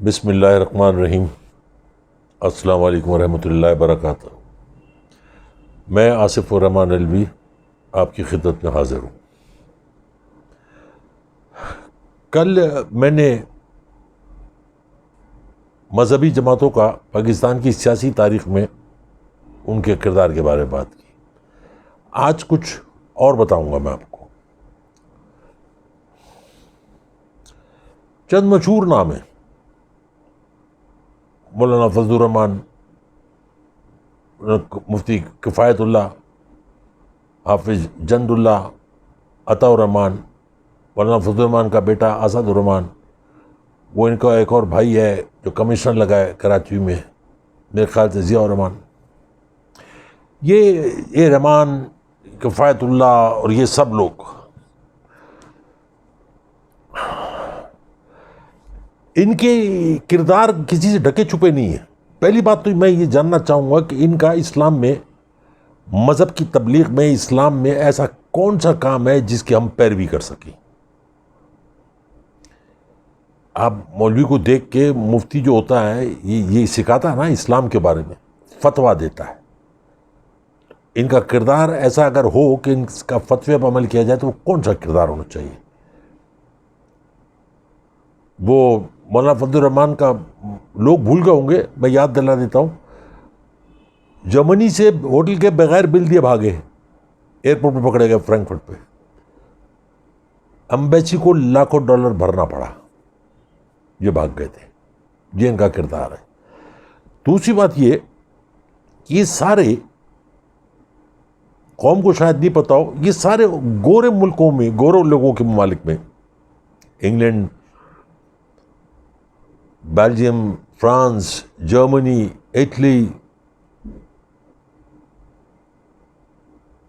بسم اللہ الرحمن الرحیم۔ السلام علیکم ورحمۃ اللہ وبرکاتہ۔ میں آصف الرحمن علوی آپ کی خدمت میں حاضر ہوں۔ کل میں نے مذہبی جماعتوں کا پاکستان کی سیاسی تاریخ میں ان کے کردار کے بارے میں بات کی۔ آج کچھ اور بتاؤں گا میں آپ کو۔ چند مشہور نام ہیں: مولانا فضل الرحمان، مفتی کفایت اللہ، حافظ جند اللہ، عطا الرحمان، مولانا فضل الرحمان کا بیٹا اسد الرحمان، وہ ان کا ایک اور بھائی ہے جو کمشنر لگا ہے کراچی میں، میرے خیال سے ضیاء الرحمان۔ یہ رحمان، کفایت اللہ اور یہ سب لوگ، ان کے کردار کسی سے ڈھکے چھپے نہیں ہیں۔ پہلی بات تو میں یہ جاننا چاہوں گا کہ ان کا اسلام میں، مذہب کی تبلیغ میں، اسلام میں ایسا کون سا کام ہے جس کی ہم پیروی کر سکیں؟ آپ مولوی کو دیکھ کے، مفتی جو ہوتا ہے یہ سکھاتا ہے نا اسلام کے بارے میں، فتویٰ دیتا ہے۔ ان کا کردار ایسا اگر ہو کہ ان کا فتوے پر عمل کیا جائے تو وہ کون سا کردار ہونا چاہیے؟ وہ مولانا فضل الرحمان کا لوگ بھول گئے ہوں گے، میں یاد دلا دیتا ہوں۔ جرمنی سے ہوٹل کے بغیر بل دیے بھاگے، ایئرپورٹ پہ پکڑے گئے فرینکفرٹ پہ، امبیسی کو لاکھوں ڈالر بھرنا پڑا، یہ بھاگ گئے تھے۔ یہ ان کا کردار ہے۔ دوسری بات یہ کہ یہ سارے، قوم کو شاید نہیں پتا ہو، یہ سارے گورے ملکوں میں، گورے لوگوں کے ممالک میں، England, Belgium, France, Germany, Italy,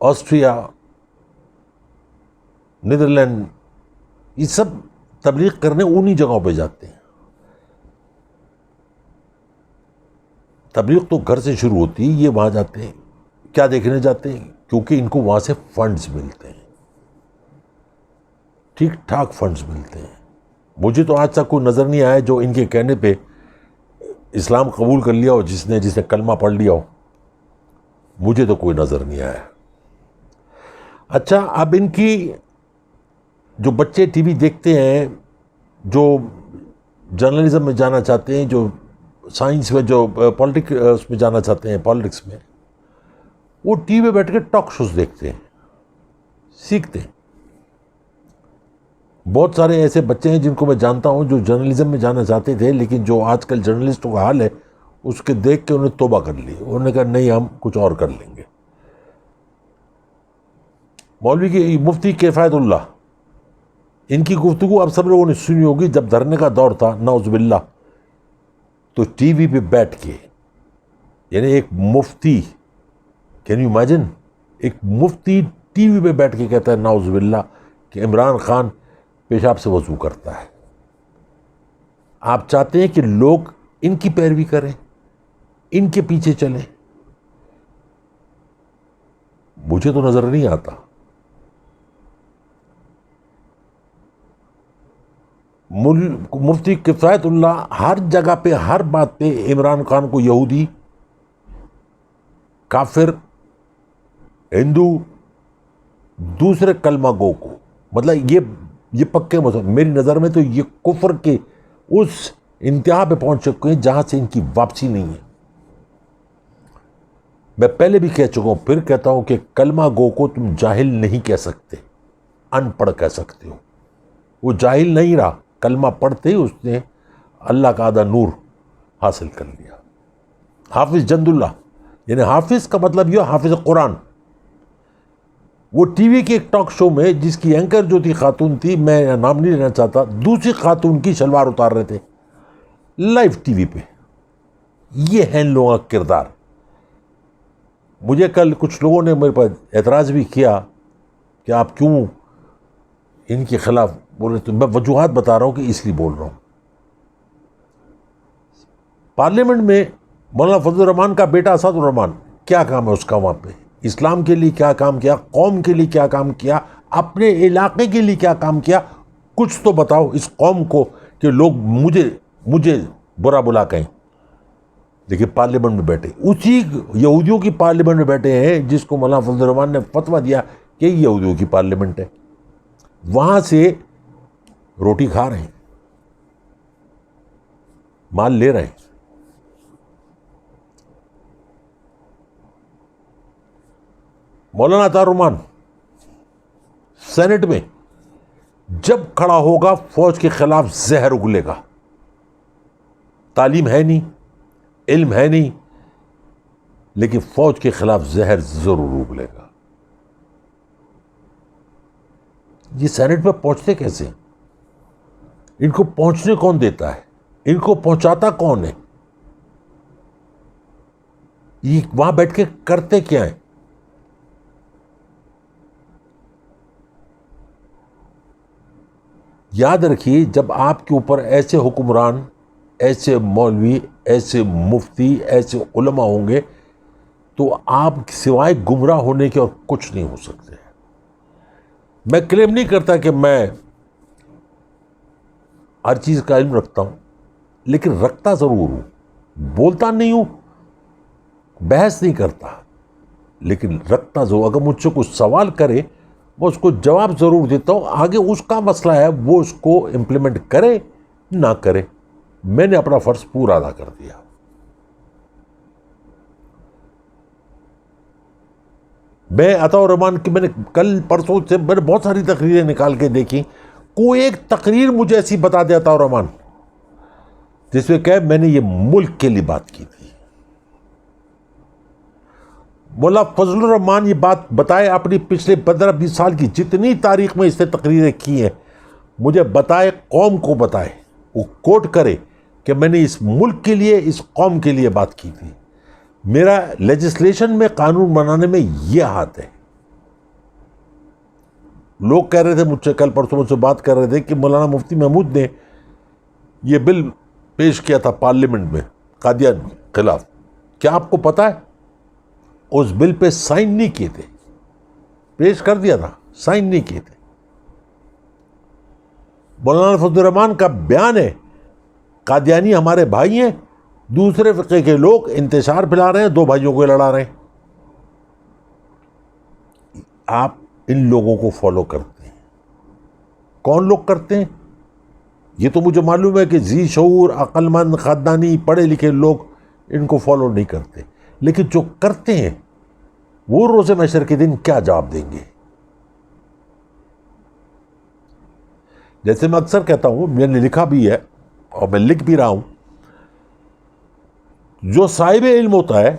Austria, Netherland, یہ سب تبلیغ کرنے انہی جگہوں پہ جاتے ہیں۔ تبلیغ تو گھر سے شروع ہوتی ہے، یہ وہاں جاتے ہیں۔ کیا دیکھنے جاتے ہیں؟ کیونکہ ان کو وہاں سے فنڈز ملتے ہیں، ٹھیک ٹھاک فنڈز ملتے ہیں۔ مجھے تو آج تک کوئی نظر نہیں آیا جو ان کے کہنے پہ اسلام قبول کر لیا ہو، جس نے کلمہ پڑھ لیا ہو، مجھے تو کوئی نظر نہیں آیا۔ اچھا، اب ان کی جو بچے ٹی وی دیکھتے ہیں، جو جرنلزم میں جانا چاہتے ہیں، جو سائنس میں، جو پولیٹکس میں جانا چاہتے ہیں، پالیٹکس میں، وہ ٹی وی پہ بیٹھ کے ٹاک شوز دیکھتے ہیں، سیکھتے ہیں۔ بہت سارے ایسے بچے ہیں جن کو میں جانتا ہوں جو جرنلزم میں جانا چاہتے تھے، لیکن جو آج کل جرنلسٹوں کا حال ہے اس کے دیکھ کے انہیں توبہ کر لی۔ انہوں نے کہا نہیں، ہم کچھ اور کر لیں گے۔ مولوی کی مفتی کفایت اللہ، ان کی گفتگو آپ سب لوگوں نے سنی ہوگی۔ جب دھرنے کا دور تھا، نعوذ باللہ، تو ٹی وی پہ بیٹھ کے، یعنی ایک مفتی، کین یو امیجن، ایک مفتی ٹی وی پہ بیٹھ کے کہتا ہے نعوذ باللہ کہ عمران خان پیشاب سے وضو کرتا ہے۔ آپ چاہتے ہیں کہ لوگ ان کی پیروی کریں، ان کے پیچھے چلیں؟ مجھے تو نظر نہیں آتا۔ مفتی کفایت اللہ ہر جگہ پہ، ہر بات پہ عمران خان کو یہودی، کافر، ہندو، دوسرے کلمہ گو کو، مطلب یہ پکے مسلمان، میری نظر میں تو یہ کفر کے اس انتہا پہ پہنچ چکے ہیں جہاں سے ان کی واپسی نہیں ہے۔ میں پہلے بھی کہہ چکا ہوں، پھر کہتا ہوں کہ کلمہ گو کو تم جاہل نہیں کہہ سکتے، ان پڑھ کہہ سکتے ہو۔ وہ جاہل نہیں رہا، کلمہ پڑھتے ہی اس نے اللہ کا آدھا نور حاصل کر لیا۔ حافظ جند اللہ، یعنی حافظ کا مطلب یہ حافظ قرآن، وہ ٹی وی کے ایک ٹاک شو میں، جس کی اینکر جو تھی خاتون تھی، میں نام نہیں لینا چاہتا، دوسری خاتون کی شلوار اتار رہے تھے لائیو ٹی وی پہ۔ یہ ہے ان لوگوں کا کردار۔ مجھے کل کچھ لوگوں نے میرے پر اعتراض بھی کیا کہ آپ کیوں ان کے خلاف بول رہے؟ تو میں وجوہات بتا رہا ہوں کہ اس لیے بول رہا ہوں۔ پارلیمنٹ میں مولانا فضل الرحمان کا بیٹا اسد الرحمان، کیا کام ہے اس کا وہاں پہ؟ اسلام کے لیے کیا کام کیا، قوم کے لیے کیا کام کیا، اپنے علاقے کے لیے کیا کام کیا؟ کچھ تو بتاؤ اس قوم کو کہ لوگ مجھے برا بلا کہیں، لیکن پارلیمنٹ میں بیٹھے، اسی یہودیوں کی پارلیمنٹ میں بیٹھے ہیں جس کو مولانا فضل الرحمان نے فتویٰ دیا کہ یہ یہودیوں کی پارلیمنٹ ہے، وہاں سے روٹی کھا رہے ہیں، مال لے رہے ہیں۔ مولانا عطا الرحمان سینٹ میں جب کھڑا ہوگا فوج کے خلاف زہر اگلے گا، تعلیم ہے نہیں، علم ہے نہیں، لیکن فوج کے خلاف زہر ضرور اگلے گا۔ یہ سینٹ میں پہنچتے کیسے ہیں؟ ان کو پہنچنے کون دیتا ہے؟ ان کو پہنچاتا کون ہے؟ یہ وہاں بیٹھ کے کرتے کیا ہیں؟ یاد رکھیے، جب آپ کے اوپر ایسے حکمران، ایسے مولوی، ایسے مفتی، ایسے علماء ہوں گے تو آپ سوائے گمراہ ہونے کے اور کچھ نہیں ہو سکتے۔ میں کلیم نہیں کرتا کہ میں ہر چیز کا علم رکھتا ہوں، لیکن رکھتا ضرور ہوں، بولتا نہیں ہوں، بحث نہیں کرتا، لیکن رکھتا ضرور۔ اگر مجھ سے کچھ سوال کرے میں اس کو جواب ضرور دیتا ہوں، آگے اس کا مسئلہ ہے وہ اس کو امپلیمنٹ کرے نہ کرے، میں نے اپنا فرض پورا ادا کر دیا۔ میں عطا الرحمان کی، میں نے کل پرسوں سے میں نے بہت ساری تقریریں نکال کے دیکھی، کوئی ایک تقریر مجھے ایسی بتا دیا عطا الرحمان جس میں کہ میں نے یہ ملک کے لیے بات کی تھی۔ مولا فضل الرحمان یہ بات بتائے، اپنی پچھلے 15-20 سال کی جتنی تاریخ میں اس نے تقریریں کی ہیں، مجھے بتائے، قوم کو بتائے، وہ کوٹ کرے کہ میں نے اس ملک کے لیے، اس قوم کے لیے بات کی تھی۔ میرا لیجسلیشن میں، قانون بنانے میں یہ ہاتھ ہے۔ لوگ کہہ رہے تھے مجھ سے، کل پرسوں مجھ سے بات کر رہے تھے کہ مولانا مفتی محمود نے یہ بل پیش کیا تھا پارلیمنٹ میں قادیان کے خلاف، کیا آپ کو پتا ہے اس بل پہ سائن نہیں کیے تھے؟ پیش کر دیا تھا، سائن نہیں کیے تھے۔ مولانا فضل الرحمان کا بیان ہے، قادیانی ہمارے بھائی ہیں، دوسرے فقہ کے لوگ انتشار پھیلا رہے ہیں، دو بھائیوں کو لڑا رہے ہیں۔ آپ ان لوگوں کو فالو کرتے ہیں، کون لوگ کرتے ہیں؟ یہ تو مجھے معلوم ہے کہ ذی شعور، عقل مند، خاندانی، پڑھے لکھے لوگ ان کو فالو نہیں کرتے، لیکن جو کرتے ہیں وہ روز محشر کے دن کیا جواب دیں گے؟ جیسے میں اکثر کہتا ہوں، میں نے لکھا بھی ہے اور میں لکھ بھی رہا ہوں، جو صاحب علم ہوتا ہے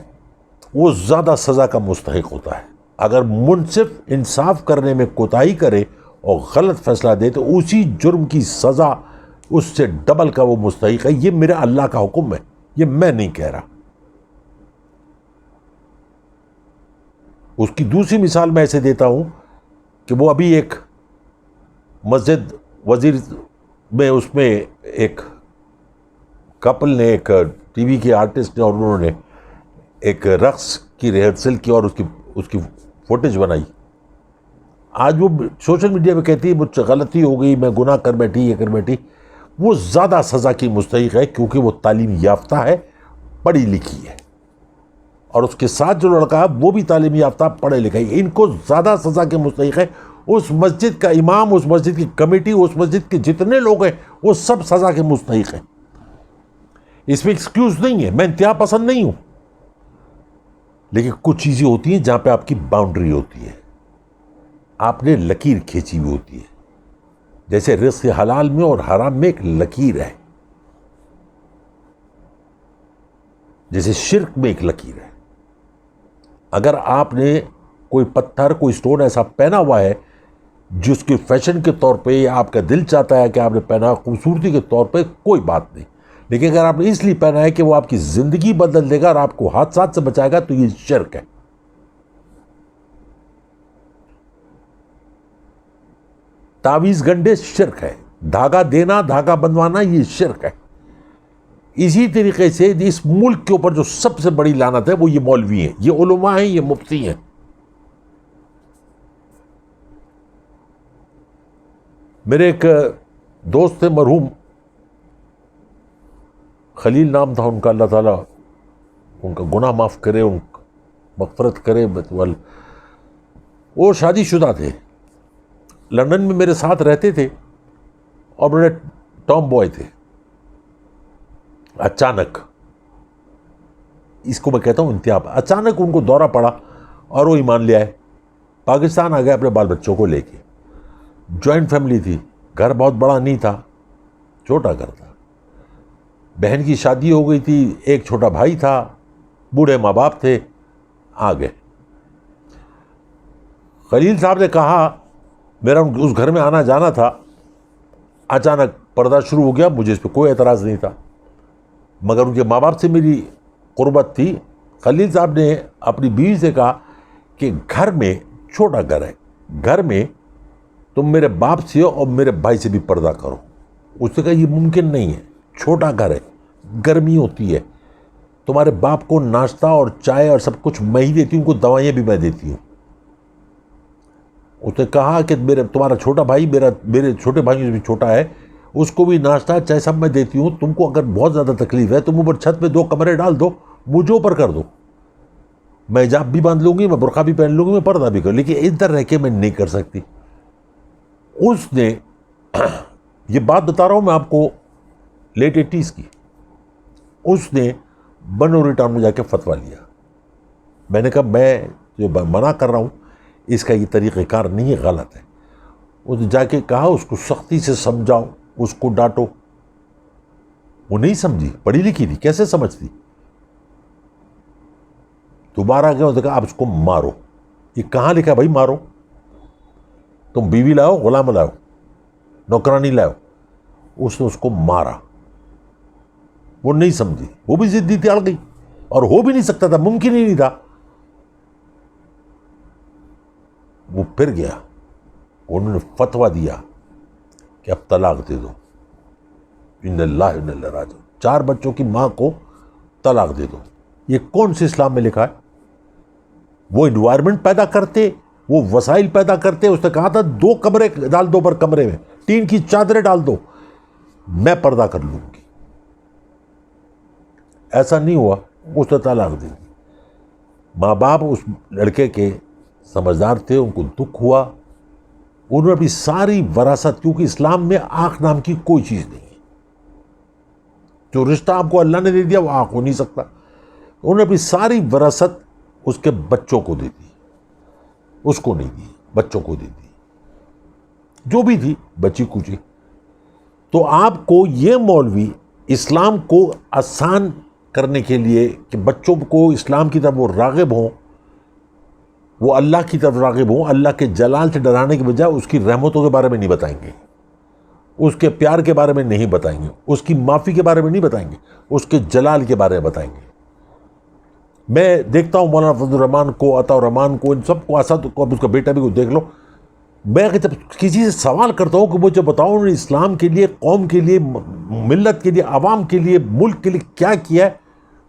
وہ زیادہ سزا کا مستحق ہوتا ہے۔ اگر منصف انصاف کرنے میں کوتاہی کرے اور غلط فیصلہ دے تو اسی جرم کی سزا اس سے ڈبل کا وہ مستحق ہے۔ یہ میرا اللہ کا حکم ہے، یہ میں نہیں کہہ رہا۔ اس کی دوسری مثال میں ایسے دیتا ہوں کہ وہ ابھی ایک مسجد وزیر میں، اس میں ایک کپل نے، ایک ٹی وی کے آرٹسٹ نے، اور انہوں نے ایک رقص کی ریہرسل کی اور اس کی فوٹیج بنائی۔ آج وہ سوشل میڈیا پہ کہتی ہے مجھ سے غلطی ہو گئی، میں گناہ کر بیٹھی، یہ کر بیٹھی۔ وہ زیادہ سزا کی مستحق ہے کیونکہ وہ تعلیم یافتہ ہے، پڑھی لکھی ہے، اور اس کے ساتھ جو لڑکا ہے وہ بھی تعلیم یافتہ، پڑھے لکھے ہیں۔ ان کو زیادہ سزا کے مستحق ہے۔ اس مسجد کا امام، اس مسجد کی کمیٹی، اس مسجد کے جتنے لوگ ہیں وہ سب سزا کے مستحق ہیں۔ اس میں ایکسکیوز نہیں ہے، میں انتہا پسند نہیں ہوں، لیکن کچھ چیزیں ہوتی ہیں جہاں پہ آپ کی باؤنڈری ہوتی ہے، آپ نے لکیر کھینچی ہوئی ہوتی ہے۔ جیسے رزق حلال میں اور حرام میں ایک لکیر ہے، جیسے شرک میں ایک لکیر ہے۔ اگر آپ نے کوئی پتھر، کوئی سٹون ایسا پہنا ہوا ہے جس کے فیشن کے طور پہ یا آپ کا دل چاہتا ہے کہ آپ نے پہنا، خوبصورتی کے طور پہ، کوئی بات نہیں، لیکن اگر آپ نے اس لیے پہنا ہے کہ وہ آپ کی زندگی بدل دے گا اور آپ کو حادثات سے بچائے گا تو یہ شرک ہے۔ تعویذ گنڈے شرک ہے، دھاگا دینا، دھاگا بندوانا، یہ شرک ہے۔ اسی طریقے سے اس ملک کے اوپر جو سب سے بڑی لعنت ہے وہ یہ مولوی ہیں، یہ علماء ہیں، یہ مفتی ہیں۔ میرے ایک دوست تھے مرحوم خلیل نام تھا ان کا، اللہ تعالیٰ ان کا گناہ معاف کرے، ان کا مغفرت کرے. وہ شادی شدہ تھے، لندن میں میرے ساتھ رہتے تھے اور بڑے ٹام بوائے تھے. اچانک، اس کو میں کہتا ہوں انتہا، اچانک ان کو دورہ پڑا اور وہ ایمان لے آئے، پاکستان آ گئے اپنے بال بچوں کو لے کے. جوائنٹ فیملی تھی، گھر بہت بڑا نہیں تھا، چھوٹا گھر تھا. بہن کی شادی ہو گئی تھی، ایک چھوٹا بھائی تھا، بوڑھے ماں باپ تھے. آ گئے. خلیل صاحب نے کہا میرا اس گھر میں آنا جانا تھا، اچانک پردہ شروع ہو گیا. مجھے اس پہ کوئی اعتراض نہیں تھا، مگر ان کے ماں باپ سے میری قربت تھی. خلیل صاحب نے اپنی بیوی سے کہا کہ گھر میں، چھوٹا گھر ہے، گھر میں تم میرے باپ سے اور میرے بھائی سے بھی پردہ کرو. اس نے کہا یہ ممکن نہیں ہے، چھوٹا گھر ہے، گرمی ہوتی ہے، تمہارے باپ کو ناشتہ اور چائے اور سب کچھ میں ہی دیتی ہوں، ان کو دوائیاں بھی میں دیتی ہوں. اس نے کہا کہ تمہارا چھوٹا بھائی میرے چھوٹے بھائی سے بھی چھوٹا ہے، اس کو بھی ناشتہ چائے سب میں دیتی ہوں. تم کو اگر بہت زیادہ تکلیف ہے تم اوپر چھت پہ 2 کمرے ڈال دو، مجھے اوپر کر دو، میں حجاب بھی باندھ لوں گی، میں برقع بھی پہن لوں گی، میں پردہ بھی کروں، لیکن ادھر رہ کے میں نہیں کر سکتی. اس نے یہ بات بتا رہا ہوں میں آپ کو لیٹ 80s کی. اس نے بنوری ٹاؤن میں جا کے فتویٰ لیا. میں نے کہا میں جو منع کر رہا ہوں اس کا یہ طریقہ کار نہیں ہے، غلط ہے. اس نے جا کے کہا اس کو سختی سے سمجھاؤ، اس کو ڈانٹو. وہ نہیں سمجھی، پڑھی لکھی تھی، کیسے سمجھتی. دوبارہ گیا، اس نے کہا آپ اس کو مارو. یہ کہاں لکھا بھائی مارو؟ تم بیوی لاؤ، غلام لاؤ، نوکرانی لاؤ. اس نے اس کو مارا. وہ نہیں سمجھی، وہ بھی ضدی تھی، اڑ گئی، اور ہو بھی نہیں سکتا تھا، ممکن ہی نہیں تھا. وہ پھر گیا، انہوں نے فتویٰ دیا کہ اب طلاق دے دو. ان اللہ و انا الیہ راجعون. 4 بچوں کی ماں کو طلاق دے دو. یہ کون سے اسلام میں لکھا ہے؟ وہ انوائرمنٹ پیدا کرتے، وہ وسائل پیدا کرتے. اس نے کہا تھا 2 کمرے ڈال دو، پر کمرے میں ٹین کی چادریں ڈال دو، میں پردہ کر لوں گی. ایسا نہیں ہوا، اس نے طلاق دی. ماں باپ اس لڑکے کے سمجھدار تھے، ان کو دکھ ہوا. انہوں نے اپنی ساری وراثت، کیونکہ اسلام میں آنکھ نام کی کوئی چیز نہیں ہے، جو رشتہ آپ کو اللہ نے دے دیا وہ آنکھ ہو نہیں سکتا. انہوں نے اپنی ساری وراثت اس کے بچوں کو دے دی، اس کو نہیں دی، بچوں کو دے دی، جو بھی تھی بچی کچی. تو آپ کو یہ مولوی اسلام کو آسان کرنے کے لیے کہ بچوں کو اسلام کی طرف وہ راغب ہوں، وہ اللہ کی طرف راغب ہوں، اللہ کے جلال سے ڈرانے کے بجائے اس کی رحمتوں کے بارے میں نہیں بتائیں گے، اس کے پیار کے بارے میں نہیں بتائیں گے، اس کی معافی کے بارے میں نہیں بتائیں گے، اس کے جلال کے بارے میں بتائیں گے. میں دیکھتا ہوں مولانا فضل الرحمان کو، عطا الرحمان کو، ان سب کو، اسد کو، اب اس کا بیٹا بھی کو دیکھ لو. میں جب کسی سے سوال کرتا ہوں کہ مجھے بتاؤ انہوں نے اسلام کے لیے، قوم کے لیے، ملت کے لیے، عوام کے لیے، ملک کے لیے کیا کیا ہے،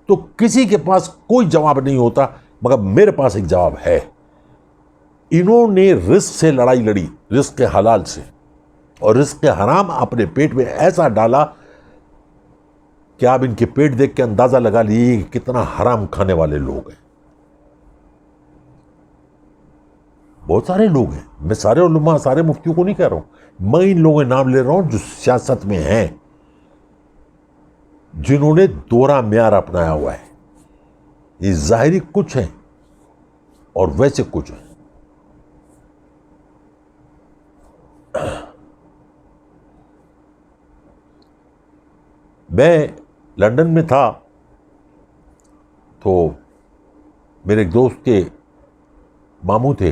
تو کسی کے پاس کوئی جواب نہیں ہوتا، مگر میرے پاس ایک جواب ہے. انہوں نے رزق سے لڑائی لڑی، رزق حلال سے، اور رزق حرام اپنے پیٹ میں ایسا ڈالا کہ آپ ان کے پیٹ دیکھ کے اندازہ لگا لیجیے کہ کتنا حرام کھانے والے لوگ ہیں. بہت سارے لوگ ہیں، میں سارے علماء، سارے مفتیوں کو نہیں کہہ رہا ہوں، میں ان لوگوں کے نام لے رہا ہوں جو سیاست میں ہیں، جنہوں نے دوہرا معیار اپنایا ہوا ہے. یہ ظاہری کچھ ہیں اور ویسے کچھ ہیں. میں لندن میں تھا تو میرے ایک دوست کے ماموں تھے،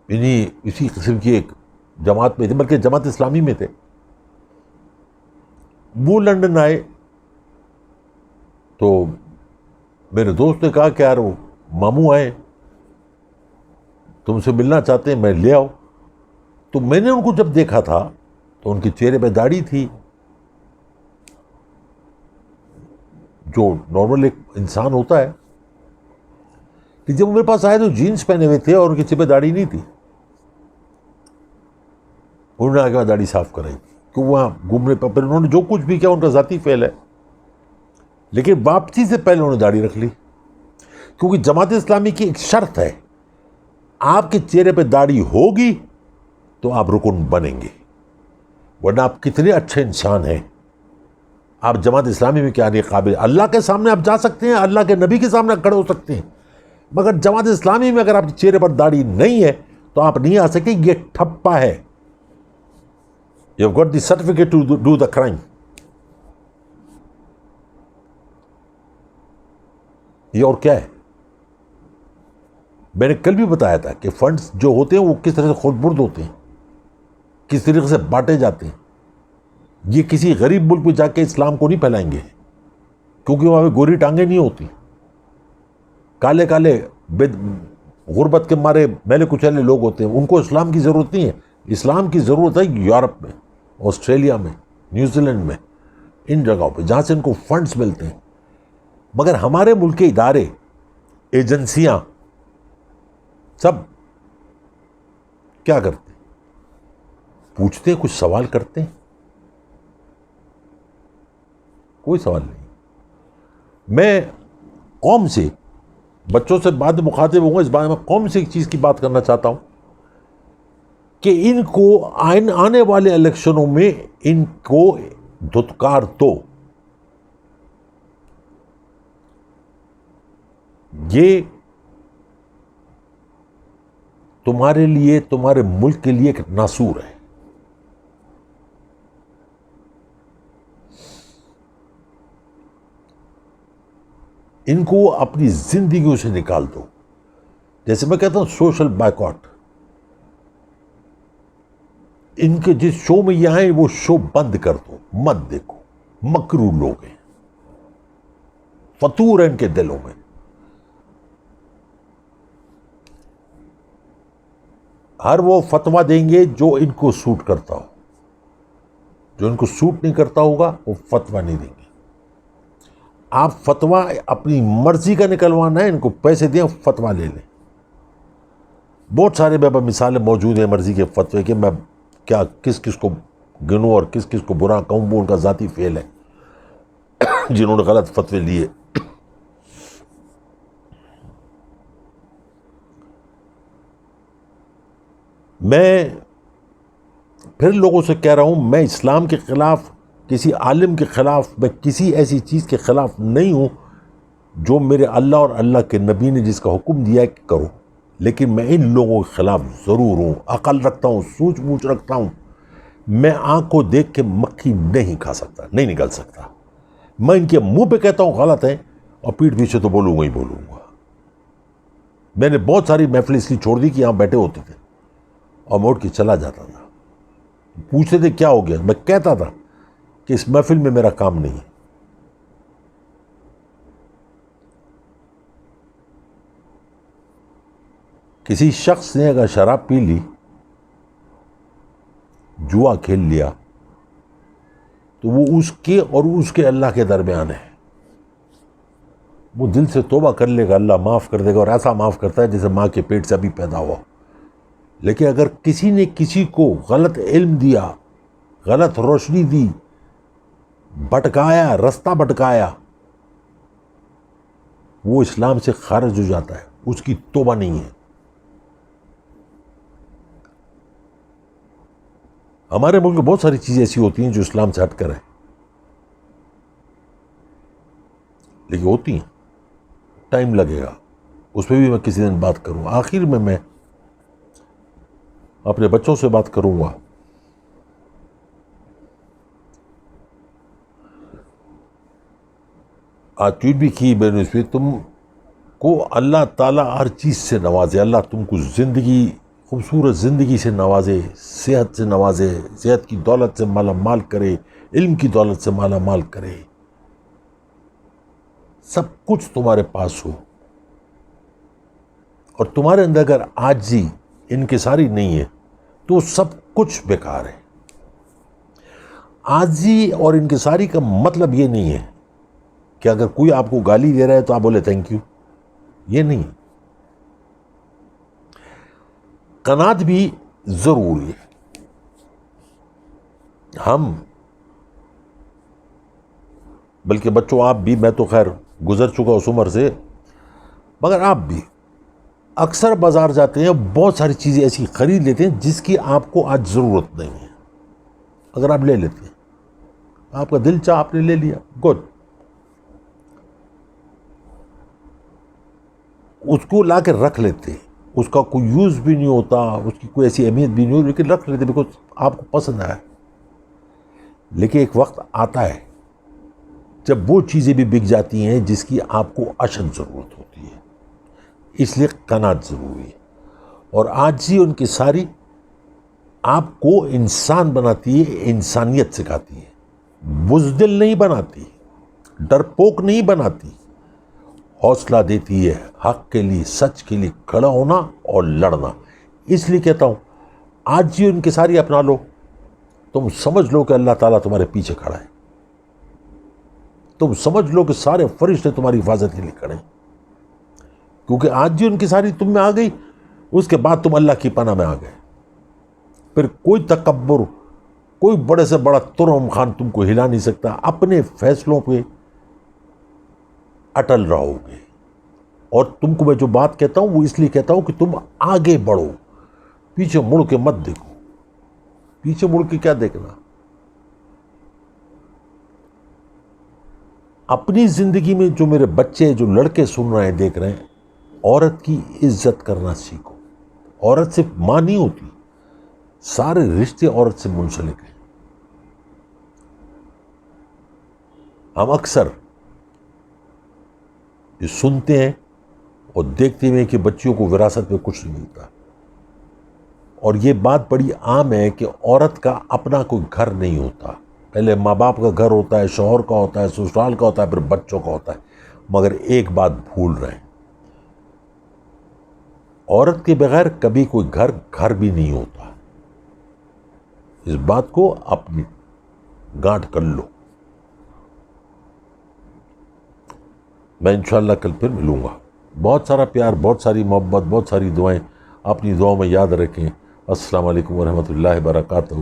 اسی قسم کی ایک جماعت میں تھے، بلکہ جماعت اسلامی میں تھے. وہ لندن آئے تو میرے دوست نے کہا کہ یار وہ ماموں آئے، تم سے ملنا چاہتے ہیں، میں لے آؤ. تو میں نے ان کو جب دیکھا تھا تو ان کے چہرے پہ داڑھی تھی، جو نارمل ایک انسان ہوتا ہے. کہ جب وہ میرے پاس آئے تو جینس پہنے ہوئے تھے اور ان کے چہرے پہ داڑھی نہیں تھی. انہوں نے آگے داڑھی صاف کرائی تھی. کہ وہاں گھومنے پر پھر انہوں نے جو کچھ بھی کیا ان کا ذاتی فعل ہے، لیکن واپسی سے پہلے انہوں نے داڑھی رکھ لی، کیونکہ جماعت اسلامی کی ایک شرط ہے، آپ کے چہرے پہ داڑھی ہوگی تو آپ رکن بنیں گے، ورنہ آپ کتنے اچھے انسان ہیں، آپ جماعت اسلامی میں کیا نہیں قابل، اللہ کے سامنے آپ جا سکتے ہیں، اللہ کے نبی کے سامنے کھڑے ہو سکتے ہیں، مگر جماعت اسلامی میں اگر آپ کے چہرے پر داڑھی نہیں ہے تو آپ نہیں آ سکتے، یہ ٹھپا ہے. You have got the certificate to do the crime. یہ اور کیا ہے؟ میں نے کل بھی بتایا تھا کہ فنڈز جو ہوتے ہیں وہ کس طرح سے خود برد ہوتے ہیں، کس طریقے سے بانٹے جاتے ہیں. یہ کسی غریب ملک میں جا کے اسلام کو نہیں پھیلائیں گے، کیونکہ وہاں پہ گوری ٹانگیں نہیں ہوتی، کالے کالے غربت کے مارے میلے کچیلے لوگ ہوتے ہیں، ان کو اسلام کی ضرورت نہیں ہے. اسلام کی ضرورت ہے یورپ میں، آسٹریلیا میں، نیوزی لینڈ میں، ان جگہوں پہ جہاں سے ان کو فنڈز ملتے ہیں. مگر ہمارے ملک کے ادارے، ایجنسیاں سب کیا کرتے ہیں؟ پوچھتے ہیں، کچھ سوال کرتے ہیں؟ کوئی سوال نہیں. میں قوم سے، بچوں سے بعد میں مخاطب ہوں گا اس بارے میں، قوم سے ایک چیز کی بات کرنا چاہتا ہوں کہ ان کو آنے والے الیکشنوں میں ان کو دھتکار دو. یہ تمہارے لیے، تمہارے ملک کے لیے ایک ناسور ہے. ان کو اپنی زندگیوں سے نکال دو. جیسے میں کہتا ہوں سوشل بائیکاٹ. ان کے جس شو میں یہ آئیں وہ شو بند کر دو، مت دیکھو. مکرو لوگ ہیں، فطور ہیں ان کے دلوں میں. ہر وہ فتویٰ دیں گے جو ان کو سوٹ کرتا ہو، جو ان کو سوٹ نہیں کرتا ہوگا وہ فتویٰ نہیں دیں گے. آپ فتویٰ اپنی مرضی کا نکلوانا ہے، ان کو پیسے دیں، فتویٰ لے لیں. بہت سارے مثالیں موجود ہیں مرضی کے فتوے کے. میں کیا کس کس کو گنوں اور کس کس کو برا کہوں، وہ ان کا ذاتی فعل ہے جنہوں نے غلط فتوے لیے. میں پھر لوگوں سے کہہ رہا ہوں، میں اسلام کے خلاف، کسی عالم کے خلاف، میں کسی ایسی چیز کے خلاف نہیں ہوں جو میرے اللہ اور اللہ کے نبی نے جس کا حکم دیا ہے کہ کرو. لیکن میں ان لوگوں کے خلاف ضرور ہوں. عقل رکھتا ہوں، سوچ بوجھ رکھتا ہوں. میں آنکھ کو دیکھ کے مکھی نہیں کھا سکتا، نہیں نکل سکتا. میں ان کے منہ پہ کہتا ہوں غلط ہے، اور پیٹھ پیچھے تو بولوں گا ہی بولوں گا. میں نے بہت ساری محفلیں اس لیے چھوڑ دی کہ یہاں بیٹھے ہوتے تھے اور میں اٹھ کے چلا جاتا تھا. پوچھتے تھے کیا ہو گیا، میں کہتا تھا کہ اس محفل میں میرا کام نہیں ہے. کسی شخص نے اگر شراب پی لی، جوا کھیل لیا، تو وہ اس کے اور اس کے اللہ کے درمیان ہے. وہ دل سے توبہ کر لے گا، اللہ معاف کر دے گا، اور ایسا معاف کرتا ہے جیسے ماں کے پیٹ سے ابھی پیدا ہوا. لیکن اگر کسی نے کسی کو غلط علم دیا، غلط روشنی دی، بھٹکایا، رستہ بھٹکایا، وہ اسلام سے خارج ہو جاتا ہے، اس کی توبہ نہیں ہے. ہمارے ملک میں بہت ساری چیزیں ایسی ہوتی ہیں جو اسلام سے ہٹ کر ہیں، لیکن ہوتی ہیں. ٹائم لگے گا، اس پہ بھی میں کسی دن بات کروں. آخر میں اپنے بچوں سے بات کروں گا. آج ٹویٹ بھی کی میں نے اس پہ، تم کو اللہ تعالیٰ ہر چیز سے نوازے. اللہ تم کو زندگی، خوبصورت زندگی سے نوازے، صحت سے نوازے، صحت کی دولت سے مالا مال کرے، علم کی دولت سے مالا مال کرے، سب کچھ تمہارے پاس ہو. اور تمہارے اندر اگر عاجزی، انکساری نہیں ہے تو سب کچھ بیکار ہے. عاجزی اور انکساری کا مطلب یہ نہیں ہے کہ اگر کوئی آپ کو گالی دے رہا ہے تو آپ بولے تھینک یو. یہ نہیں. قناعت بھی ضروری ہے. ہم بلکہ بچوں آپ بھی، میں تو خیر گزر چکا اس عمر سے، مگر آپ بھی اکثر بازار جاتے ہیں، بہت ساری چیزیں ایسی خرید لیتے ہیں جس کی آپ کو آج ضرورت نہیں ہے، اگر آپ لے لیتے ہیں، آپ کا دل چاہ آپ نے لے لیا، گڈ، اس کو لا کے رکھ لیتے، اس کا کوئی یوز بھی نہیں ہوتا، اس کی کوئی ایسی اہمیت بھی نہیں ہوتی، لیکن رکھ لیتے بیکاز آپ کو پسند آیا۔ لیکن ایک وقت آتا ہے جب وہ چیزیں بھی بک جاتی ہیں جس کی آپ کو اشد ضرورت ہوتی ہے، اس لیے قناعت ضروری ہے۔ اور عاجزی ان کی ساری آپ کو انسان بناتی ہے، انسانیت سکھاتی ہے، بزدل نہیں بناتی، ڈرپوک نہیں بناتی، حوصلہ دیتی ہے حق کے لیے، سچ کے لیے کھڑا ہونا اور لڑنا۔ اس لیے کہتا ہوں عاجزی ان کی ساری اپنا لو، تم سمجھ لو کہ اللہ تعالیٰ تمہارے پیچھے کھڑا ہے، تم سمجھ لو کہ سارے فرشتے تمہاری حفاظت کے لیے کھڑے ہیں، کیونکہ عاجزی ان کی ساری تم میں آ گئی، اس کے بعد تم اللہ کی پناہ میں آ گئے، پھر کوئی تکبر، کوئی بڑے سے بڑا ترہم خان تم کو ہلا نہیں سکتا، اپنے فیصلوں پہ اٹل رہو گے۔ اور تم کو میں جو بات کہتا ہوں وہ اس لیے کہتا ہوں کہ تم آگے بڑھو، پیچھے مڑ کے مت دیکھو، پیچھے مڑ کے کیا دیکھنا، اپنی زندگی میں جو میرے بچے، جو لڑکے سن رہے ہیں، دیکھ رہے ہیں، عورت کی عزت کرنا سیکھو۔ عورت صرف ماں نہیں ہوتی، سارے رشتے عورت سے منسلک ہیں۔ ہم اکثر یہ سنتے ہیں اور دیکھتے ہیں کہ بچیوں کو وراثت میں کچھ نہیں ملتا، اور یہ بات بڑی عام ہے کہ عورت کا اپنا کوئی گھر نہیں ہوتا، پہلے ماں باپ کا گھر ہوتا ہے، شوہر کا ہوتا ہے، سسرال کا ہوتا ہے، پھر بچوں کا ہوتا ہے۔ مگر ایک بات بھول رہے ہیں، عورت کے بغیر کبھی کوئی گھر بھی نہیں ہوتا، اس بات کو اپنی گانٹھ کر لو۔ میں انشاءاللہ کل پھر ملوں گا، بہت سارا پیار، بہت ساری محبت، بہت ساری دعائیں، اپنی دعاؤں میں یاد رکھیں۔ السلام علیکم ورحمۃ اللہ وبرکاتہ۔